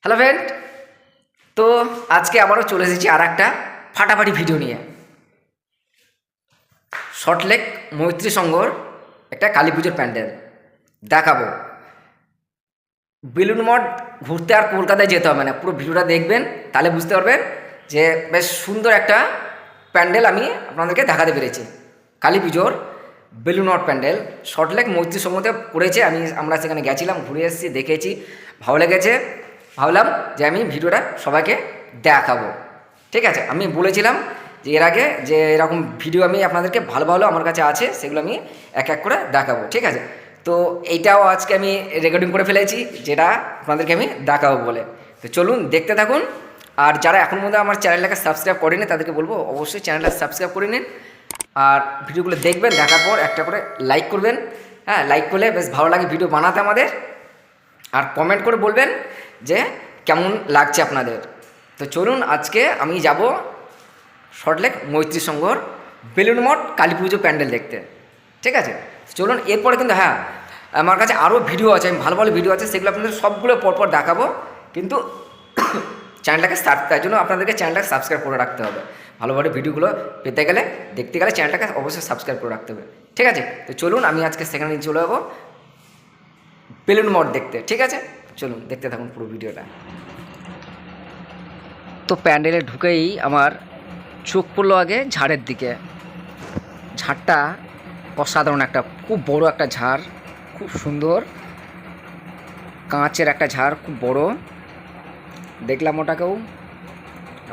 Hello friend, তো আজকে আবারও চলে এসেছি আর একটা ফাটাফাটি ভিডিও নিয়ে। সল্টলেক মৈত্রী সংঘর একটা কালী পুজোর প্যান্ডেল দেখাবো। বেলুন মঠ ঘুরতে আর কলকাতায় যেতে হবে না, পুরো ভিডিওটা দেখবেন, তাহলে বুঝতে পারবেন যে বেশ সুন্দর একটা প্যান্ডেল আমি আপনাদেরকে দেখাতে পেরেছি। কালী পুজোর বেলুন মঠ প্যান্ডেল সল্টলেক মৈত্রী সংঘতে করেছে। আমরা সেখানে গেছিলাম, ঘুরে এসেছি, দেখেছি, ভালো লেগেছে। ভাবলাম যে আমি ভিডিওটা সবাইকে দেখাবো। ঠিক আছে, আমি বলেছিলাম যে এর আগে যে এরকম ভিডিও আমি আপনাদেরকে ভালো ভালো আমার কাছে আছে, সেগুলো আমি এক এক করে দেখাবো। ঠিক আছে, তো এইটাও আজকে আমি রেকর্ডিং করে ফেলেছি, যেটা আপনাদেরকে আমি দেখাবো বলে। তো চলুন দেখতে থাকুন। আর যারা এখন মধ্যে আমার চ্যানেলটাকে সাবস্ক্রাইব করেনি তাদেরকে বলবো অবশ্যই চ্যানেলটা সাবস্ক্রাইব করে নিন। আর ভিডিওগুলো দেখবেন, দেখার পর একটা করে লাইক করবেন। হ্যাঁ, লাইক করলে বেশ ভালো লাগে ভিডিও বানাতে আমাদের। আর কমেন্ট করে বলবেন যে কেমন লাগছে আপনাদের। তো চলুন, আজকে আমি যাব সল্টলেক মৈত্রী সংঘর বেলুন মঠ কালী পুজো প্যান্ডেল দেখতে। ঠিক আছে, চলুন। এরপরে কিন্তু হ্যাঁ, আমার কাছে আরও ভিডিও আছে, আমি ভালো ভালো ভিডিও আছে, সেগুলো আপনাদের সবগুলো পরপর দেখাবো। কিন্তু চ্যানেলটাকে তার জন্য আপনাদেরকে চ্যানেলটাকে সাবস্ক্রাইব করে রাখতে হবে। ভালো ভালো ভিডিওগুলো পেতে গেলে, দেখতে গেলে চ্যানেলটাকে অবশ্যই সাবস্ক্রাইব করে রাখতে হবে। ঠিক আছে, তো চলুন, আমি আজকে সেখানে চলে যাবো বেলুন মঠ দেখতে। ঠিক আছে, চলুন দেখতে থাকুন পুরো ভিডিওটা। তো প্যান্ডেলে ঢুকেই আমার চোখ পড়লো আগে ঝাড়ের দিকে। ঝাড়টা অসাধারণ, একটা খুব বড় একটা ঝাড়, খুব সুন্দর কাঁচের একটা ঝাড়, খুব বড়। দেখলাম ওটাকেও,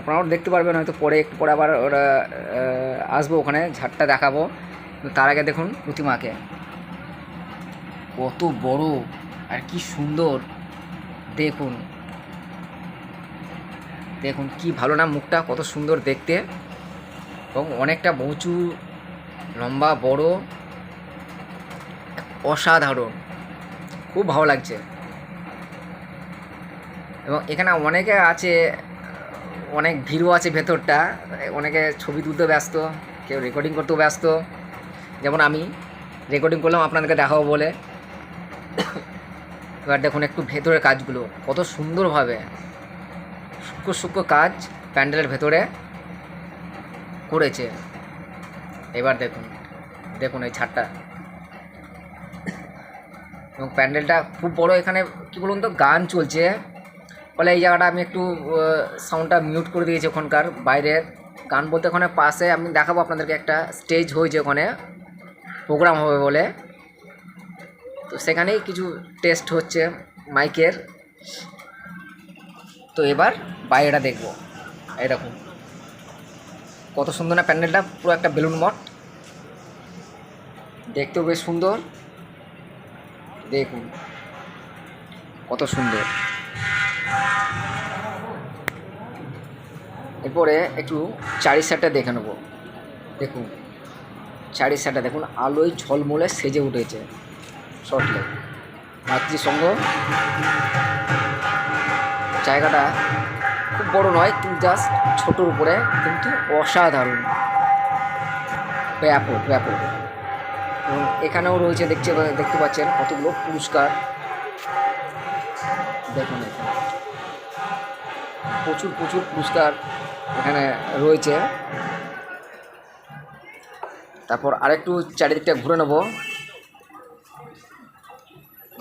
আপনারাও দেখতে পারবেন হয়তো পরে, একটু পরে আবার ওরা আসবো, ওখানে ঝাড়টা দেখাবো। তার আগে দেখুন প্রতিমাকে, কত বড় আর কি সুন্দর। দেখুন দেখুন কি ভালো না, মুখটা কত সুন্দর দেখতে, এবং অনেকটা উঁচু, লম্বা, বড়, অসাধারণ, খুব ভালো লাগছে। এবং এখানে অনেকে আছে, অনেক ভিড়ও আছে ভেতরটা, অনেকে ছবি তুলতে ব্যস্ত, কেউ রেকর্ডিং করতেও ব্যস্ত। যেমন আমি রেকর্ডিং করলাম আপনাদেরকে দেখাবো বলে। এবার দেখুন একটু ভেতরের কাজগুলো কত সুন্দরভাবে, সূক্ষ্ম সূক্ষ্ম কাজ প্যান্ডেলের ভেতরে করেছে। এবার দেখুন দেখুন এই ছাদটা, এবং প্যান্ডেলটা খুব বড়। এখানে কী বলুন তো, গান চলছে ফলে এই জায়গাটা আমি একটু সাউন্ডটা মিউট করে দিয়েছি। ওখানকার বাইরের গান বলতে, ওখানে পাশে আমি দেখাবো আপনাদেরকে, একটা স্টেজ হয়েছে ওখানে, প্রোগ্রাম হবে বলে। তো সেখানেই কিছু টেস্ট হচ্ছে মাইকের। তো এবার বাইরেটা দেখব। এরকম কত সুন্দর না প্যান্ডেলটা, পুরো একটা বেলুন মঠ, দেখতেও বেশ সুন্দর। দেখুন কত সুন্দর। এরপরে একটু চারি সাইডটা দেখে নেব। দেখুন চারি সাইডটা দেখুন, আলোয় ঝলমলে সেজে উঠেছে সল্টলেক মৈত্রী সংঘ। জায়গাটা খুব বড় নয়, কিন্তু জাস্ট ছোটোর উপরে, কিন্তু অসাধারণ, ব্যাপক ব্যাপক। এবং এখানেও রয়েছে, দেখতে পাচ্ছেন কতগুলো পুরস্কার। দেখুন এখানে প্রচুর প্রচুর পুরস্কার এখানে রয়েছে। তারপর আরেকটু চারিদিকটা ঘুরে নেব।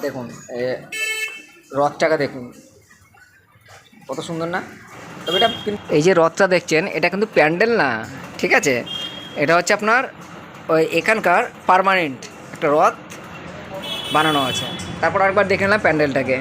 দেখুন রথটাকে দেখুন কত সুন্দর না। তবে এটা, এই যে রথটা দেখছেন, এটা কিন্তু প্যান্ডেল না, ঠিক আছে, এটা হচ্ছে আপনার ওই এখানকার পার্মানেন্ট একটা রথ বানানো আছে। তারপর আরেকবার দেখে নিলাম প্যান্ডেলটাকে।